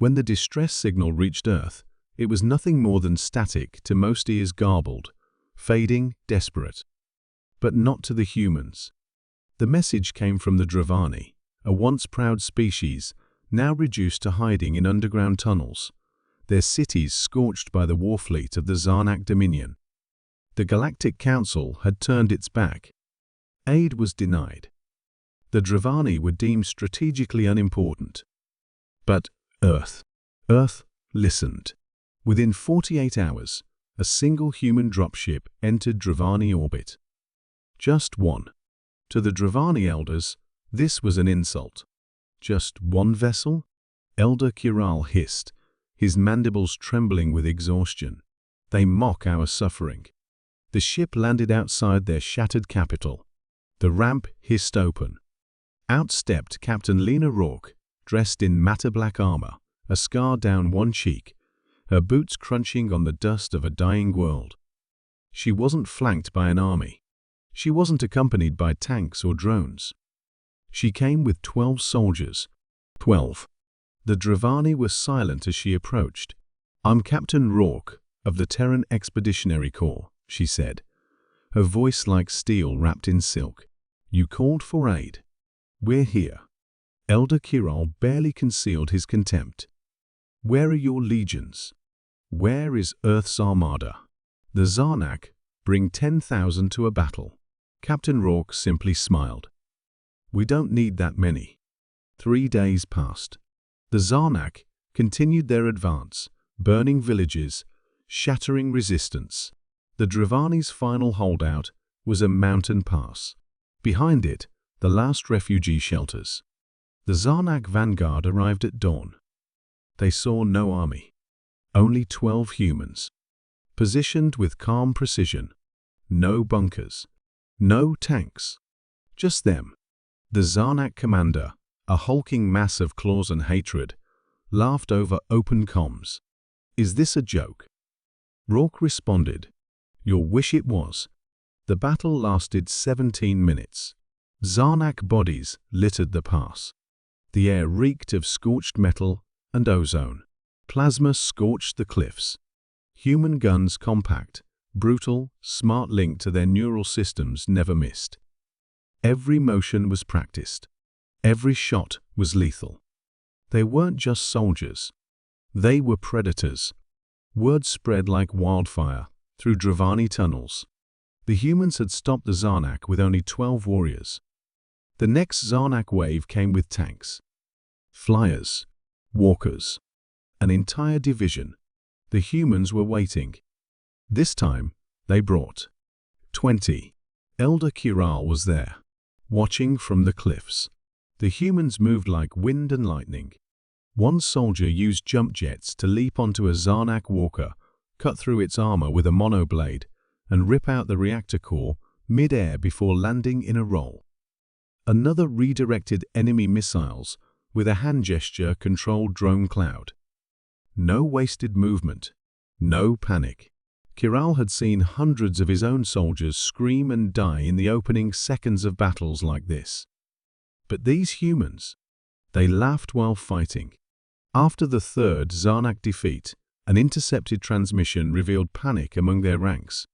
When the distress signal reached Earth, it was nothing more than static to most ears, garbled, fading, desperate. But not to the humans. The message came from the Dravani, a once proud species, now reduced to hiding in underground tunnels, their cities scorched by the warfleet of the Zarnak Dominion. The Galactic Council had turned its back. Aid was denied. The Dravani were deemed strategically unimportant. But Earth listened. Within 48 hours, a single human dropship entered Dravani orbit. Just one. To the Dravani elders, this was an insult. Just one vessel? Elder Kiral hissed, his mandibles trembling with exhaustion. They mock our suffering. The ship landed outside their shattered capital. The ramp hissed open. Out stepped Captain Lena Rourke, dressed in matte black armor, a scar down one cheek, her boots crunching on the dust of a dying world. She wasn't flanked by an army. She wasn't accompanied by tanks or drones. She came with 12 soldiers. 12. The Dravani were silent as she approached. "I'm Captain Rourke of the Terran Expeditionary Corps," she said, her voice like steel wrapped in silk. "You called for aid. We're here." Elder Kiral barely concealed his contempt. "Where are your legions? Where is Earth's armada? The Zarnak bring 10,000 to a battle." Captain Rourke simply smiled. "We don't need that many." 3 days passed. The Zarnak continued their advance, burning villages, shattering resistance. The Dravani's final holdout was a mountain pass. Behind it, the last refugee shelters. The Zarnak vanguard arrived at dawn. They saw no army. Only 12 humans. Positioned with calm precision. No bunkers. No tanks. Just them. The Zarnak commander, a hulking mass of claws and hatred, laughed over open comms. "Is this a joke?" Rourke responded, "Your wish it was." The battle lasted 17 minutes. Zarnak bodies littered the pass. The air reeked of scorched metal and ozone. Plasma scorched the cliffs. Human guns, compact, brutal, smart, linked to their neural systems, never missed. Every motion was practiced. Every shot was lethal. They weren't just soldiers. They were predators. Word spread like wildfire through Dravani tunnels. The humans had stopped the Zarnak with only 12 warriors. The next Zarnak wave came with tanks, flyers, walkers, an entire division. The humans were waiting. This time, they brought 20. Elder Kiral was there, watching from the cliffs. The humans moved like wind and lightning. One soldier used jump jets to leap onto a Zarnak walker, cut through its armor with a monoblade, and rip out the reactor core mid-air before landing in a roll. Another redirected enemy missiles with a hand gesture-controlled drone cloud. No wasted movement. No panic. Kiral had seen hundreds of his own soldiers scream and die in the opening seconds of battles like this. But these humans, they laughed while fighting. After the third Zarnak defeat, an intercepted transmission revealed panic among their ranks.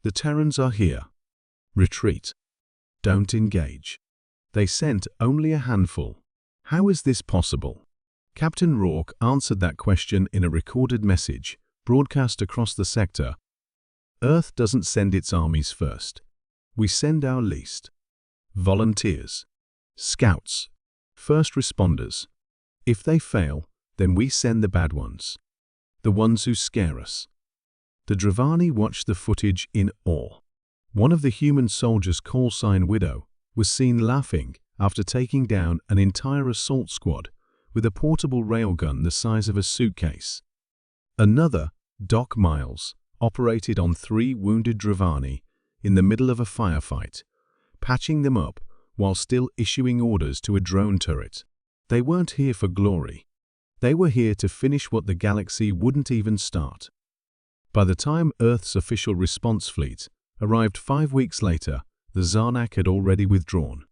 "The Terrans are here. Retreat. Don't engage." They sent only a handful. How is this possible? Captain Rourke answered that question in a recorded message, broadcast across the sector. "Earth doesn't send its armies first. We send our least. Volunteers. Scouts. First responders. If they fail, then we send the bad ones. The ones who scare us." The Dravani watched the footage in awe. One of the human soldiers, call sign Widow, was seen laughing after taking down an entire assault squad with a portable railgun the size of a suitcase. Another, Doc Miles, operated on 3 wounded Dravani in the middle of a firefight, patching them up while still issuing orders to a drone turret. They weren't here for glory. They were here to finish what the galaxy wouldn't even start. By the time Earth's official response fleet arrived 5 weeks later, the Zarnak had already withdrawn.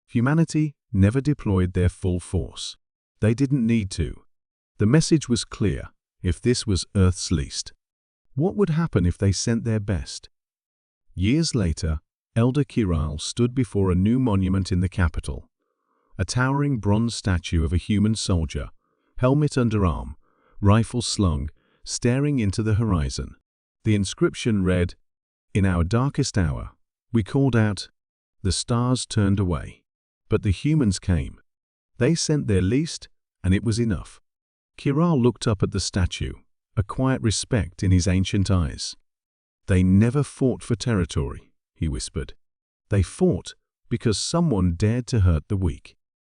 Humanity never deployed their full force. They didn't need to. The message was clear: if this was Earth's least, what would happen if they sent their best? Years later, Elder Kiral stood before a new monument in the capital. A towering bronze statue of a human soldier, helmet under arm, rifle slung, staring into the horizon. The inscription read, "In our darkest hour, we called out, the stars turned away. But the humans came. They sent their least, and it was enough." Kiral looked up at the statue, a quiet respect in his ancient eyes. "They never fought for territory," he whispered. "They fought because someone dared to hurt the weak."